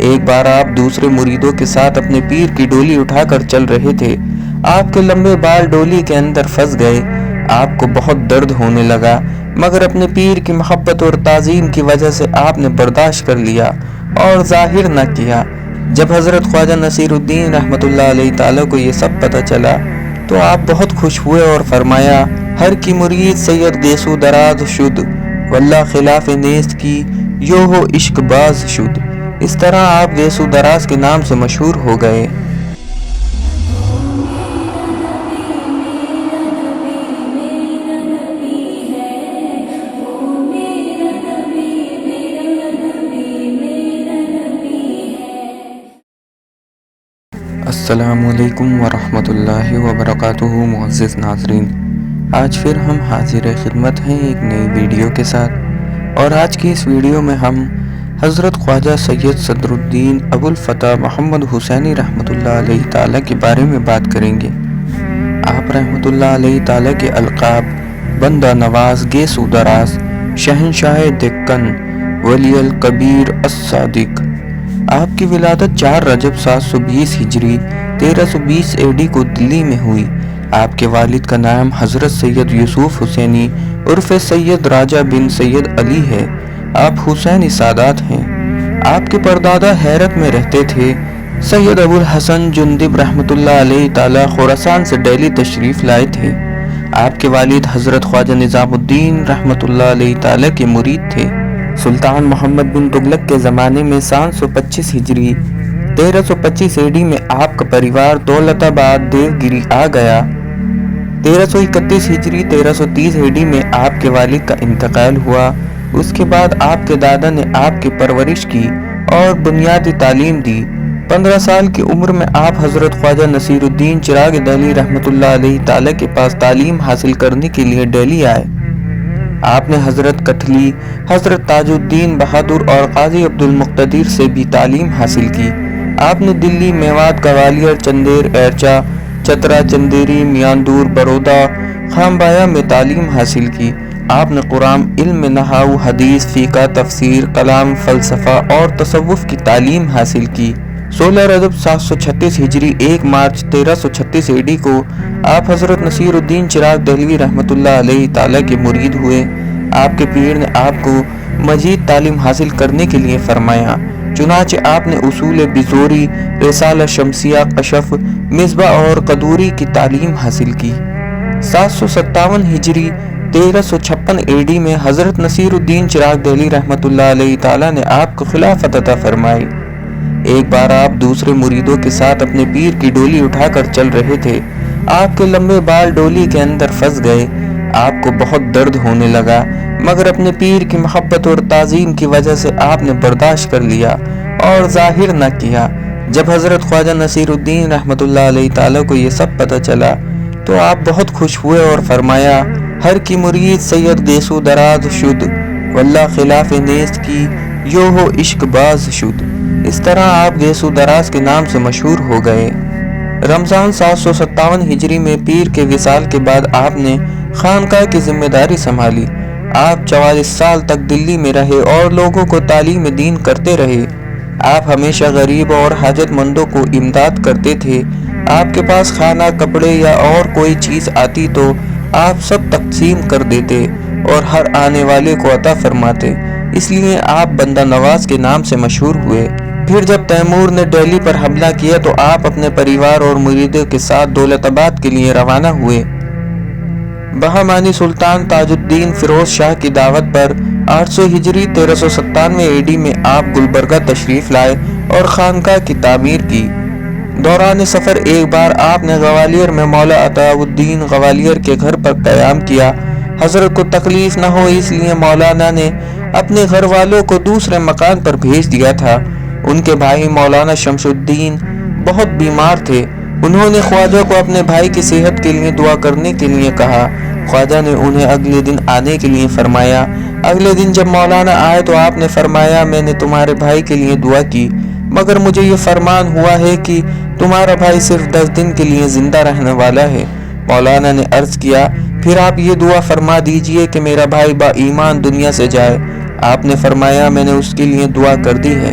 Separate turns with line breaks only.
ایک بار آپ دوسرے مریدوں کے ساتھ اپنے پیر کی ڈولی اٹھا کر چل رہے تھے۔ آپ کے لمبے بال ڈولی کے اندر پھنس گئے۔ آپ کو بہت درد ہونے لگا، مگر اپنے پیر کی محبت اور تعظیم کی وجہ سے آپ نے برداشت کر لیا اور ظاہر نہ کیا۔ جب حضرت خواجہ نصیر الدین رحمۃ اللہ علیہ تعالیٰ کو یہ سب پتہ چلا تو آپ بہت خوش ہوئے اور فرمایا: ہر کی مرید سید گیسو دراز شد، واللہ خلاف نیست کی یو ہو عشق باز شد۔ اس طرح آپ گیسو دراز کے نام سے مشہور ہو گئے۔ السلام علیکم ورحمۃ اللہ وبرکاتہ۔ معزز ناظرین، آج پھر ہم حاضر خدمت ہیں ایک نئی ویڈیو کے ساتھ، اور آج کی اس ویڈیو میں ہم حضرت خواجہ سید صدر الدین ابو الفتح محمد حسینی رحمۃ اللہ علیہ تعالیٰ کے بارے میں بات کریں گے۔ آپ رحمۃ اللہ علیہ تعالیٰ کے القاب: بندہ نواز گیسو دراز، شہنشاہ دکن، ولی الکبیر الصادق۔ آپ کی ولادت 4 رجب 720 ہجری 1320 AD کو دلی میں ہوئی۔ آپ کے والد کا نام حضرت سید یوسف حسینی عرف سید راجہ بن سید علی ہے۔ آپ حسینی سادات ہیں۔ آپ کے پردادا حیرت میں رہتے تھے۔ سید ابو الحسن جندب رحمۃ اللہ علیہ تعالیٰ خراسان سے دہلی تشریف لائے تھے۔ آپ کے والد حضرت خواجہ نظام الدین رحمۃ اللہ علیہ تعالیٰ کے مرید تھے۔ سلطان محمد بن تغلق کے زمانے میں 725 ہجری 1325 AD میں آپ کا پریوار دولت آباد دیوگری آ گیا۔ 1331 ہجری 1330 AD میں آپ کے والد کا انتقال ہوا۔ اس کے بعد آپ کے دادا نے آپ کی پرورش کی اور بنیادی تعلیم دی۔ 15 سال کی عمر میں آپ حضرت خواجہ نصیر الدین چراغ دہلی رحمۃ اللہ علیہ تعالیٰ کے پاس تعلیم حاصل کرنے کے لیے دہلی آئے۔ آپ نے حضرت کٹھلی، حضرت تاج الدین بہادر اور قاضی عبد المقتدر سے بھی تعلیم حاصل کی۔ آپ نے دلی، میوات، گوالیر، چندیر، ایرچا، چترا، چندیری، میاندور، برودا، خامبایا میں تعلیم حاصل کی۔ آپ نے قرآن، علم نحو، حدیث، فقہ، تفسیر، کلام، فلسفہ اور تصوف کی تعلیم حاصل کی۔ 16 رجب 736 ہجری 1 مارچ 1336 AD کو آپ حضرت نصیر الدین چراغ دہلوی رحمۃ اللہ علیہ تعالیٰ کے مرید ہوئے۔ آپ کے پیر نے آپ کو مزید تعلیم حاصل کرنے کے لیے فرمایا، چنانچہ آپ نے اصول بزوری، رسالہ شمسیہ، کشف، مصباح اور قدوری کی تعلیم حاصل کی۔ 757 ہجری 1356 AD میں حضرت نصیر الدین چراغ دہلی رحمۃ اللہ علیہ تعالیٰ نے آپ کو خلافت عطا فرمائی۔ ایک بار آپ دوسرے مریدوں کے ساتھ اپنے پیر کی ڈولی اٹھا کر چل رہے تھے۔ آپ کے لمبے بال ڈولی کے اندر پھنس گئے۔ آپ کو بہت درد ہونے لگا، مگر اپنے پیر کی محبت اور تعظیم کی وجہ سے آپ نے برداشت کر لیا اور ظاہر نہ کیا۔ جب حضرت خواجہ نصیر الدین رحمۃ اللہ علیہ تعالیٰ کو یہ سب پتہ چلا تو آپ بہت خوش ہوئے اور فرمایا: ہر کی مرید سید گیسو دراز شد، واللہ خلاف نیست کی یو ہو عشق باز شد۔ اس طرح آپ گیسو دراز کے نام سے مشہور ہو گئے۔ رمضان 757 ہجری میں پیر کے وصال کے بعد آپ نے خانقاہ کی ذمہ داری سنبھالی۔ آپ 44 سال تک دلی میں رہے اور لوگوں کو تعلیم دین کرتے رہے۔ آپ ہمیشہ غریب اور حاجت مندوں کو امداد کرتے تھے۔ آپ کے پاس کھانا، کپڑے یا اور کوئی چیز آتی تو آپ سب تقسیم کر دیتے اور ہر آنے والے کو عطا فرماتے، اس لیے آپ بندہ نواز کے نام سے مشہور ہوئے۔ پھر جب تیمور نے دہلی پر حملہ کیا تو آپ اپنے پریوار اور مریدوں کے ساتھ دولت آباد کے لیے روانہ ہوئے۔ بہمانی سلطان تاج الدین فیروز شاہ کی دعوت پر 800 ہجری 1397 AD میں آپ گلبرگہ تشریف لائے اور خانقاہ کی تعمیر کی۔ دوران سفر ایک بار آپ نے گوالیر میں مولا عطا الدین گوالیر کے گھر پر قیام کیا۔ حضرت کو تکلیف نہ ہو اس لیے مولانا نے اپنے گھر والوں کو دوسرے مکان پر بھیج دیا تھا۔ ان کے بھائی مولانا شمس الدین بہت بیمار تھے۔ انہوں نے خواجہ کو اپنے بھائی کی صحت کے لیے دعا کرنے کے لیے کہا۔ خواجہ نے انہیں اگلے دن آنے کے لیے فرمایا۔ اگلے دن جب مولانا آئے تو آپ نے فرمایا، میں نے تمہارے بھائی کے لیے دعا کی، مگر مجھے یہ فرمان ہوا ہے کہ تمہارا بھائی صرف 10 دن کے لیے زندہ رہنے والا ہے۔ مولانا نے عرض کیا، پھر آپ یہ دعا فرما دیجئے کہ میرا بھائی با ایمان دنیا سے جائے۔ آپ نے فرمایا، میں نے اس کے لیے دعا کر دی ہے۔